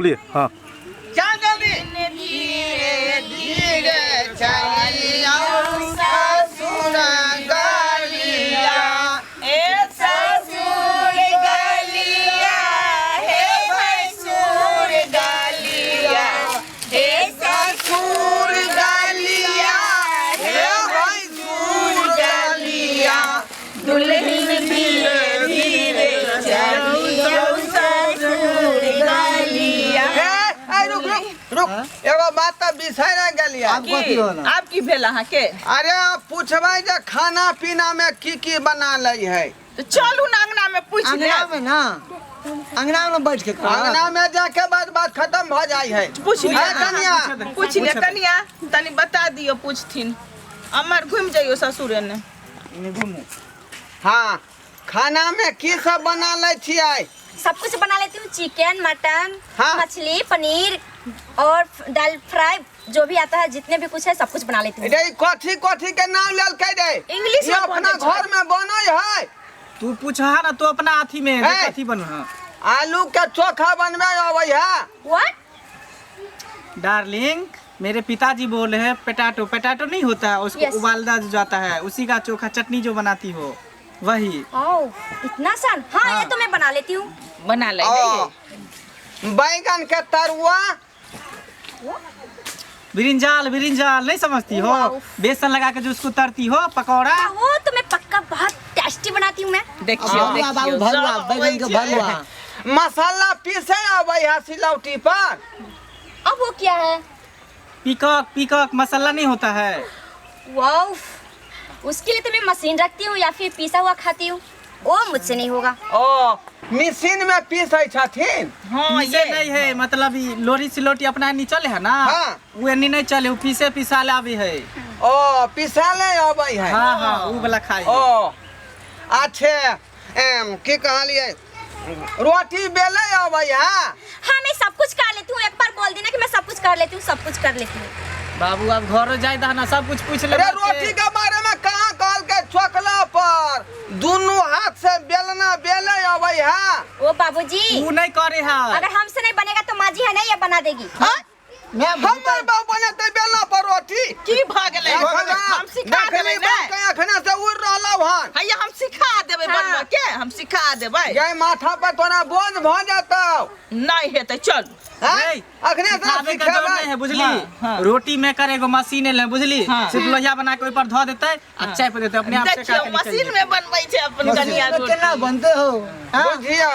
बोलिए। हाँ चल जल्दी। धीरे धीरे चलिया ससुर गलिया, ए ससुर गलिया, हे भैंसुर गलिया, हे ससुर गलिया, हे भैंसुर गलिया, दुल्हन धीरे धीरे चलिया ससुर गलिया। रुक एगो बात तो बिसर गलिया। आपकी भेल अहाँ के? अरे पूछबै जे खाना पीना में की बना लई है, तो चलू ना अंगना में पूछ ले। अंगना में ना, अंगना में बैठ के अंगना में जाके बात खत्म हो जाई है। पूछ ले कनिया, पूछ ले कनिया, तनी बता दियो पूछथिन। अमर घूम जाइयो ससुरे ने। हाँ खाना में की सब बना ले छियै? सब कुछ बना लेती हूँ, चिकन, मटन, हाँ। मछली, पनीर और दाल फ्राई, जो भी आता है, जितने भी कुछ है सब कुछ बना लेती हूँ। रे कथी कथी के नाम लेल कह दे, इंग्लिश में अपना घर में बनै है। तू पूछा ना तो अपना अथी में कथी बनवा? आलू के चोखा बनवे आवे है। व्हाट? डार्लिंग, मेरे पिताजी बोले हैं पोटैटो, पोटैटो नहीं होता है उसको Yes. उबालना जो जाता है, उसी का चोखा चटनी जो बनाती हो वही। ओह इतना सान। हाँ, ये तो मैं बना लेती हूँ। बना ले। बैगन के तरुआ, बिरिंजाल नहीं समझती हो? वाओ। बेसन लगा के जो उसको तरती हो पकौड़ा। वो तो मैं पक्का बहुत टेस्टी बनाती हूँ मैं। देखियो देखियो बैगन के भरुआ। मसाला पीसे आवे है सिलौटी पर। अब वो क्या है? पीकॉक मसाला नहीं होता है। वाओ, उसके लिए तो मैं मशीन रखती हूँ या फिर पीसा हुआ खाती हूँ। वो मुझसे नहीं होगा। ओ मशीन में पीसे छथिन। हाँ पीसे ये नहीं है, मतलब लोरी सिलोटी अपना नहीं चले है ना। हाँ। वो नहीं चले, वो पीसा लाभी है। ओ पिसाले आवे है। हाँ वो वाला खाई। ओ अच्छे की कहलिए, रोटी बेले आवे है। हाँ, मैं सब कुछ कर लेती हूँ। एक बार बोल देना कि मैं सब कुछ कर लेती हूँ, सब कुछ कर लेती हूँ। बाबू अब घर जाए ना, सब कुछ पूछ ले। अरे रोटी के बारे में कहाँ कहल के चोकला पर दोनों हाथ से बेलना बेले आवे है। ओ बाबूजी, वो नहीं करे है। अगर हमसे नहीं बनेगा तो माँ जी है नहीं, ये बना देगी। हमर बाप बनते बेलना पर रोटी की भागले हम सिखा देबै ना। अखने से उड़ रहलौ हन। हैया हम सिखा देबै बनवा के, हम सिखा देबै। ये माथा पर तोरा बोझ भ जातौ। नहीं हेतै चल। नहीं, अखने से सिखावे का जरूरत नहीं है, बुझली। हाँ। रोटी में करेगो मशीन है, बुझली। हाँ। सिर्फ लोहिया बना के ऊपर धो देते, अच्छा पे देते, अपने आप से देखियो काट के निकल मशीन में बनबै छै अपन कनिया रोटी। बनते हो। बुझिया